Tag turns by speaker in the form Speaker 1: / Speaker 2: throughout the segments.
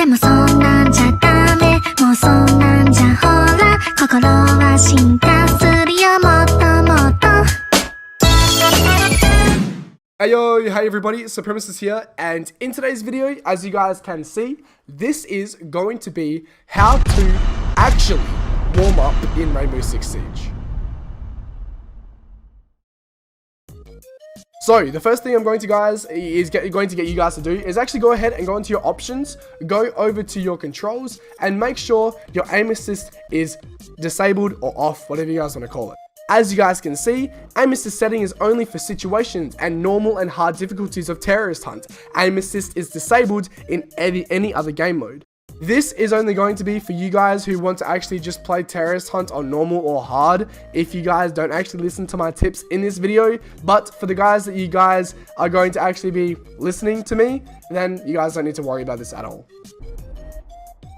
Speaker 1: でもそんなんじゃダメもうそんなんじゃほら心は進化するよもっともっと
Speaker 2: Hey yo, hey everybody, Supremisis here, and in today's video, as you guys can see, this is going to be how to actually warm up in Rainbow Six Siege. So, the first thing I'm going to get you guys to do is actually go ahead and go into your options, go over to your controls, and make sure your aim assist is disabled or off, whatever you guys want to call it. As you guys can see, aim assist setting is only for situations and normal and hard difficulties of terrorist hunt. Aim assist is disabled in any other game mode. This is only going to be for you guys who want to actually just play terrorist hunt on normal or hard if you guys don't actually listen to my tips in this video. But for the guys that you guys are going to actually be listening to me, then you guys don't need to worry about this at all.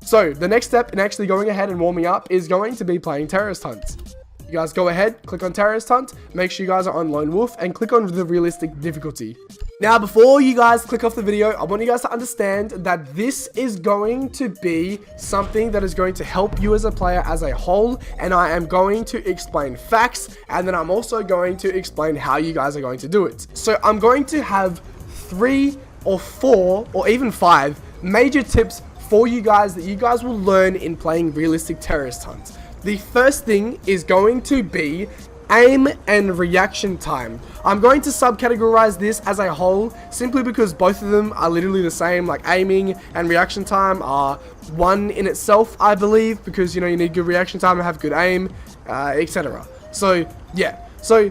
Speaker 2: So the next step in actually going ahead and warming up is going to be playing terrorist hunt. You guys go ahead, click on Terrorist Hunt, make sure you guys are on Lone Wolf, and click on the realistic difficulty. Now, before you guys click off the video, I want you guys to understand that this is going to be something that is going to help you as a player as a whole, and I am going to explain facts, and then I'm also going to explain how you guys are going to do it. So I'm going to have 3 or 4 or even 5 major tips for you guys that you guys will learn in playing realistic Terrorist Hunt. The first thing is going to be aim and reaction time. I'm going to subcategorize this as a whole simply because both of them are literally the same. Like aiming and reaction time are one in itself, I believe, because you need good reaction time and have good aim, etc. So yeah, so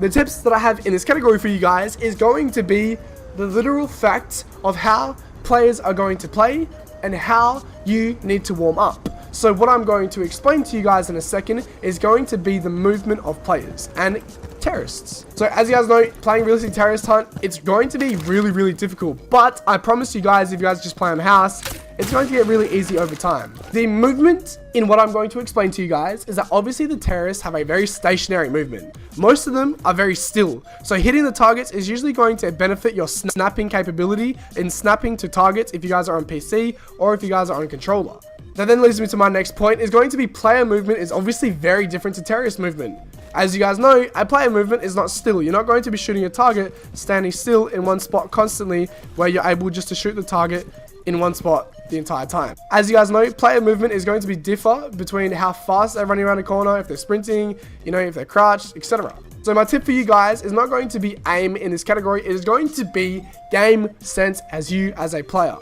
Speaker 2: the tips that I have in this category for you guys is going to be the literal fact of how players are going to play and how you need to warm up. So what I'm going to explain to you guys in a second is going to be the movement of players and terrorists. So as you guys know, playing realistic terrorist hunt, it's going to be really difficult, but I promise you guys, if you guys just play on house, it's going to get really easy over time. The movement in what I'm going to explain to you guys is that obviously the terrorists have a very stationary movement. Most of them are very still. So hitting the targets is usually going to benefit your snapping capability in snapping to targets if you guys are on PC or if you guys are on controller. That then leads me to my next point, is going to be player movement is obviously very different to terrorist movement. As you guys know, a player movement is not still. You're not going to be shooting a target standing still in one spot constantly where you're able just to shoot the target in one spot the entire time. As you guys know, player movement is going to be differ between how fast they're running around a corner, if they're sprinting, if they're crouched, etc. So my tip for you guys is not going to be aim in this category. It is going to be game sense as you as a player.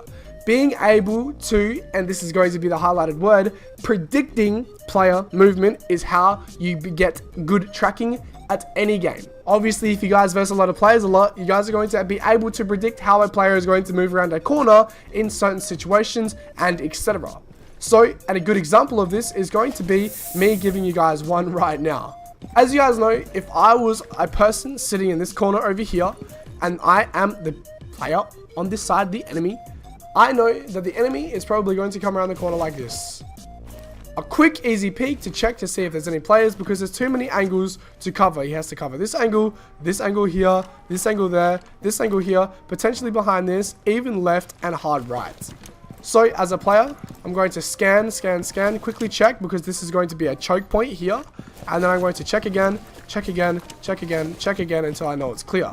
Speaker 2: Being able to, and this is going to be the highlighted word, predicting player movement is how you get good tracking at any game. Obviously, if you guys verse a lot of players a lot, you guys are going to be able to predict how a player is going to move around a corner in certain situations and etc. So, and a good example of this is going to be me giving you guys one right now. As you guys know, if I was a person sitting in this corner over here, and I am the player on this side, the enemy, I know that the enemy is probably going to come around the corner like this. A quick easy peek to check to see if there's any players, because there's too many angles to cover. He has to cover this angle here, this angle there, this angle here, potentially behind this, even left and hard right. So as a player, I'm going to scan, quickly check, because this is going to be a choke point here. And then I'm going to check again until I know it's clear.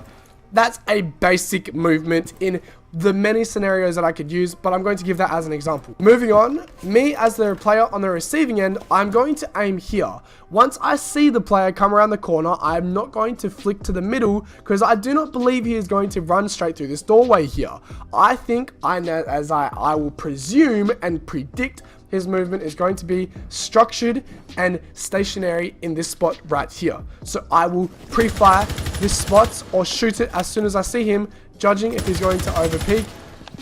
Speaker 2: That's a basic movement in the many scenarios that I could use, but I'm going to give that as an example. Moving on, me as the player on the receiving end, I'm going to aim here. Once I see the player come around the corner, I'm not going to flick to the middle because I do not believe he is going to run straight through this doorway here. I think I will presume and predict his movement is going to be structured and stationary in this spot right here. So I will pre-fire this spot or shoot it as soon as I see him, judging if he's going to over peek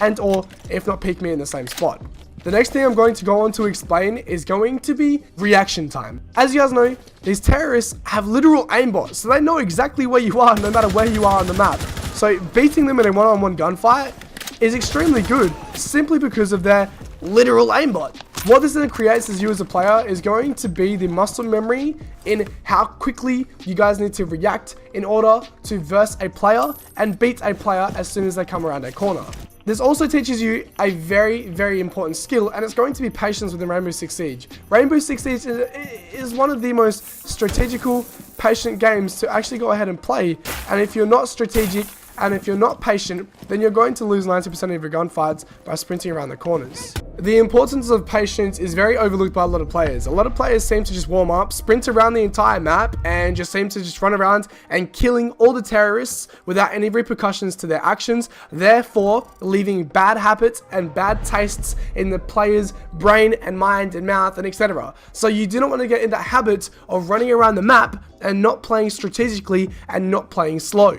Speaker 2: and or if not peek me in the same spot. The next thing I'm going to go on to explain is going to be reaction time. As you guys know, these terrorists have literal aimbots, so they know exactly where you are no matter where you are on the map. So beating them in a one-on-one gunfight is extremely good simply because of their literal aimbot. What this then creates as you as a player is going to be the muscle memory in how quickly you guys need to react in order to verse a player and beat a player as soon as they come around a corner. This also teaches you a very, very important skill, and it's going to be patience within Rainbow Six Siege. Rainbow Six Siege is one of the most strategical, patient games to actually go ahead and play, and if you're not strategic, and if you're not patient, then you're going to lose 90% of your gunfights by sprinting around the corners. The importance of patience is very overlooked by a lot of players. A lot of players seem to just warm up, sprint around the entire map, and just seem to just run around and killing all the terrorists without any repercussions to their actions, therefore leaving bad habits and bad tastes in the player's brain and mind and mouth and etc. So you do not want to get in that habit of running around the map and not playing strategically and not playing slow.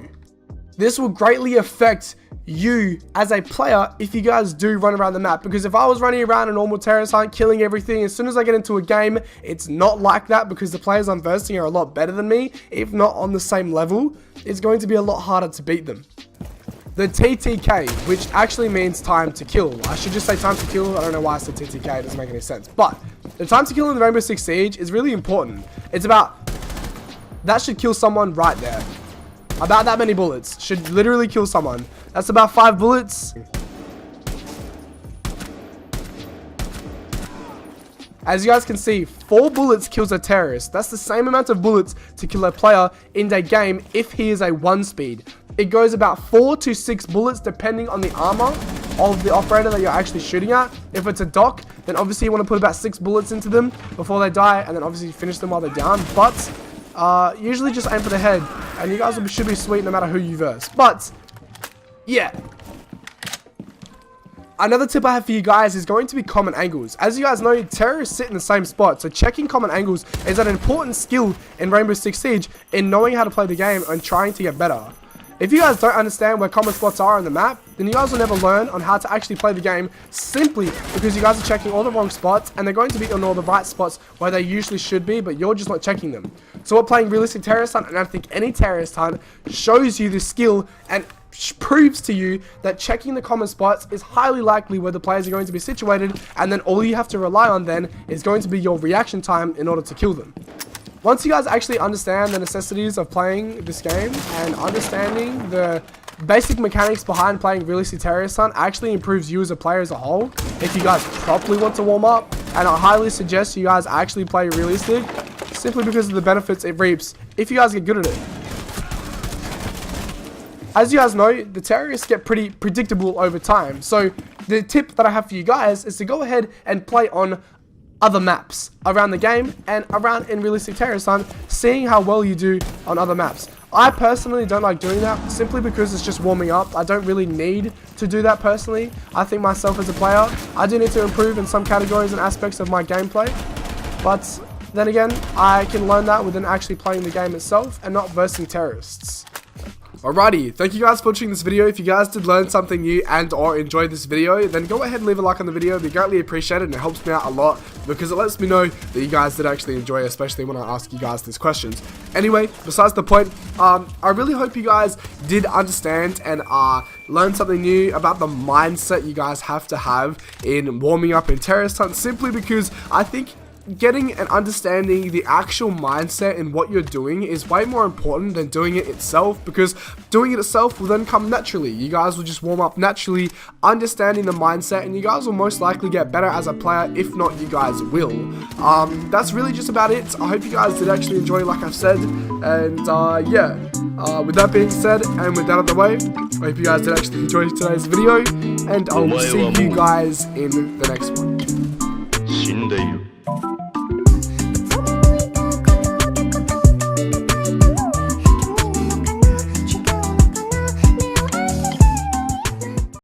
Speaker 2: This will greatly affect you as a player if you guys do run around the map, because if I was running around a normal terrorist hunt killing everything, as soon as I get into a game, it's not like that, because the players I'm versing are a lot better than me, if not on the same level. It's going to be a lot harder to beat them. The TTK, which actually means time to kill. I should just say time to kill. I don't know why I said TTK, it doesn't make any sense. But the time to kill in the Rainbow Six Siege is really important. It's about, that should kill someone right there. About that many bullets should literally kill someone. That's about 5 bullets. As you guys can see, 4 bullets kills a terrorist. That's the same amount of bullets to kill a player in a game if he is a 1 speed. It goes about 4 to 6 bullets depending on the armor of the operator that you're actually shooting at. If it's a doc, then obviously you want to put about 6 bullets into them before they die, and then obviously finish them while they're down. But usually just aim for the head, and you guys should be sweet no matter who you verse. But yeah, another tip I have for you guys is going to be common angles. As you guys know, terrorists sit in the same spot, so checking common angles is an important skill in Rainbow Six Siege in knowing how to play the game and trying to get better. If you guys don't understand where common spots are on the map, then you guys will never learn on how to actually play the game, simply because you guys are checking all the wrong spots, and they're going to be on all the right spots where they usually should be, but you're just not checking them. So we're playing realistic terrorist hunt, and I think any terrorist hunt shows you this skill and proves to you that checking the common spots is highly likely where the players are going to be situated, and then all you have to rely on then is going to be your reaction time in order to kill them. Once you guys actually understand the necessities of playing this game and understanding the basic mechanics behind playing realistic terrorist hunt actually improves you as a player as a whole. If you guys properly want to warm up, and I highly suggest you guys actually play realistic, simply because of the benefits it reaps if you guys get good at it. As you guys know, the terrorists get pretty predictable over time, so the tip that I have for you guys is to go ahead and play on other maps around the game and around in realistic terrorist hunt, seeing how well you do on other maps. I personally don't like doing that, simply because it's just warming up. I don't really need to do that personally. I think myself as a player, I do need to improve in some categories and aspects of my gameplay, but then again, I can learn that within actually playing the game itself and not versing terrorists. Alrighty, thank you guys for watching this video. If you guys did learn something new and or enjoyed this video, then go ahead and leave a like on the video. It'd be greatly appreciated, and it helps me out a lot because it lets me know that you guys did actually enjoy it, especially when I ask you guys these questions. Anyway, besides the point, I really hope you guys did understand and learn something new about the mindset you guys have to have in warming up in terrorist hunt, simply because I think getting and understanding the actual mindset in what you're doing is way more important than doing it itself, because doing it itself will then come naturally. You guys will just warm up naturally, understanding the mindset, and you guys will most likely get better as a player. If not, you guys will. That's really just about it. I hope you guys did actually enjoy, like I've said, and yeah, with that being said and with that out of the way, I hope you guys did actually enjoy today's video, and I'll see you guys in the next one.